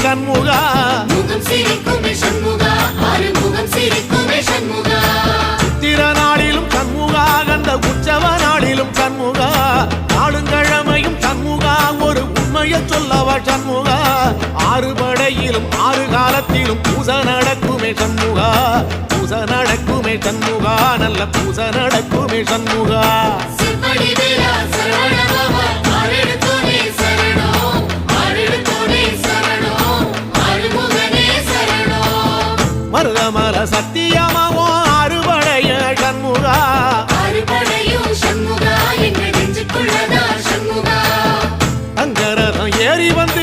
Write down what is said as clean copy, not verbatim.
சண்முகா முகம் சிரிக்குமே சண்முகா ஆறுமுகம் சிரிக்குமே சண்முகா சித்திர நாளிலும் சண்முகா கந்த உற்சவ நாளிலும் சண்முகா நாளுங்கிழமையும் சண்முகா ஒரு உண்மையை சொல்லவா சண்முகா ஆறு படையிலும் ஆறு காலத்திலும் பூசை நடக்குமே சண்முகா பூசை நடக்குமே சண்முகா நல்ல பூசை நடக்குமே சண்முகா சிவடி வேலா சரவணபவா ஆரெடுத்தோனே சரணம் ஆரெடுத்தோனே சரணம் ஆறுமுகனே சரணம் மருதமல சத்தியமாவோ அறுபடைய சண்முகா அறுபடையும் சண்முகா எங்கள் நெஞ்சுக்குள்ளதா சண்முகா அங்கரதம் ஏறி வந்து